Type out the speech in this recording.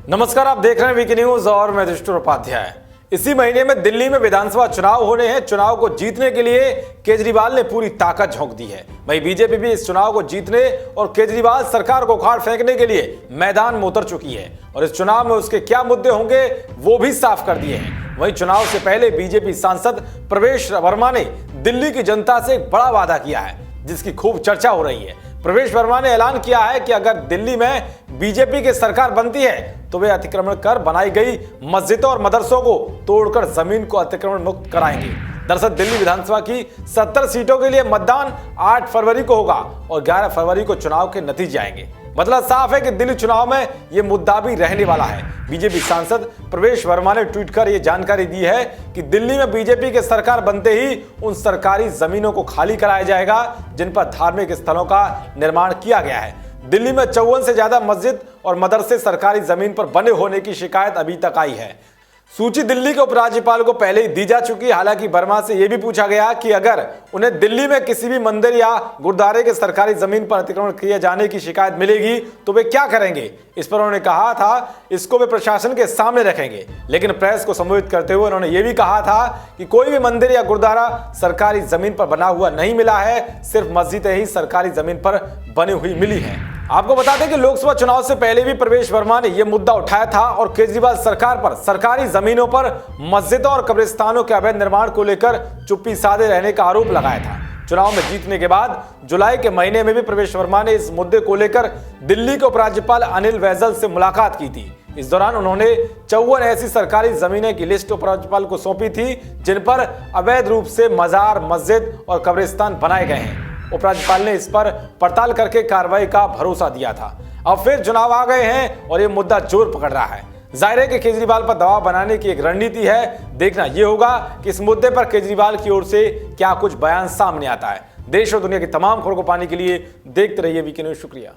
नमस्कार, आप देख रहे हैं वीके न्यूज और मैं दृष्टुर उपाध्याय। इसी महीने में दिल्ली में विधानसभा चुनाव होने हैं। चुनाव को जीतने के लिए केजरीवाल ने पूरी ताकत झोंक दी है। वहीं बीजेपी भी इस चुनाव को जीतने और केजरीवाल सरकार को उखाड़ फेंकने के लिए मैदान में उतर चुकी है और इस चुनाव में उसके क्या मुद्दे होंगे वो भी साफ कर दिए हैं। वहीं चुनाव से पहले बीजेपी सांसद प्रवेश वर्मा ने दिल्ली की जनता से एक बड़ा वादा किया है जिसकी खूब चर्चा हो रही है। प्रवेश वर्मा ने ऐलान किया है कि अगर दिल्ली में बीजेपी की सरकार बनती है तो वे अतिक्रमण कर बनाई गई मस्जिदों और मदरसों को तोड़कर जमीन को अतिक्रमण मुक्त कराएंगे। दरअसल दिल्ली विधानसभा की 70 सीटों के लिए मतदान 8 फरवरी को होगा और 11 फरवरी को चुनाव के नतीजे आएंगे। मतलब साफ है कि दिल्ली चुनाव में यह मुद्दा भी रहने वाला है। बीजेपी सांसद प्रवेश वर्मा ने ट्वीट कर यह जानकारी दी है कि दिल्ली में बीजेपी की सरकार बनते ही उन सरकारी जमीनों को खाली कराया जाएगा जिन पर धार्मिक स्थलों का निर्माण किया गया है। दिल्ली में 54 से ज्यादा मस्जिद और मदरसे सरकारी जमीन पर बने होने की शिकायत अभी तक आई है। सूची दिल्ली के उपराज्यपाल को पहले ही दी जा चुकी है। हालांकि वर्मा से यह भी पूछा गया कि अगर उन्हें दिल्ली में किसी भी मंदिर या गुरुद्वारे के सरकारी जमीन पर अतिक्रमण किए जाने की शिकायत मिलेगी तो वे क्या करेंगे। इस पर उन्होंने कहा था इसको वे प्रशासन के सामने रखेंगे। लेकिन प्रेस को संबोधित करते हुए उन्होंने यह भी कहा था कि कोई भी मंदिर या गुरुद्वारा सरकारी जमीन पर बना हुआ नहीं मिला है, सिर्फ मस्जिदें ही सरकारी जमीन पर बनी हुई मिली है। आपको बता दें कि लोकसभा चुनाव से पहले भी प्रवेश वर्मा ने यह मुद्दा उठाया था और केजरीवाल सरकार पर सरकारी जमीनों पर मस्जिदों और कब्रिस्तानों के अवैध निर्माण को लेकर चुप्पी साधे रहने का आरोप लगाया था। चुनाव में जीतने के बाद जुलाई के महीने में भी प्रवेश वर्मा ने इस मुद्दे को लेकर दिल्ली के उपराज्यपाल अनिल बैजल से मुलाकात की थी। इस दौरान उन्होंने 54 ऐसी सरकारी जमीनें की लिस्ट उपराज्यपाल को सौंपी थी जिन पर अवैध रूप से मजार, मस्जिद और कब्रिस्तान बनाए गए हैं। उपराज्यपाल ने इस पर पड़ताल करके कार्रवाई का भरोसा दिया था। अब फिर चुनाव आ गए हैं और ये मुद्दा जोर पकड़ रहा है। जाहिर है कि केजरीवाल पर दबाव बनाने की एक रणनीति है। देखना यह होगा कि इस मुद्दे पर केजरीवाल की ओर से क्या कुछ बयान सामने आता है। देश और दुनिया की तमाम खबरों को पाने के लिए देखते रहिए वीके न्यूज। शुक्रिया।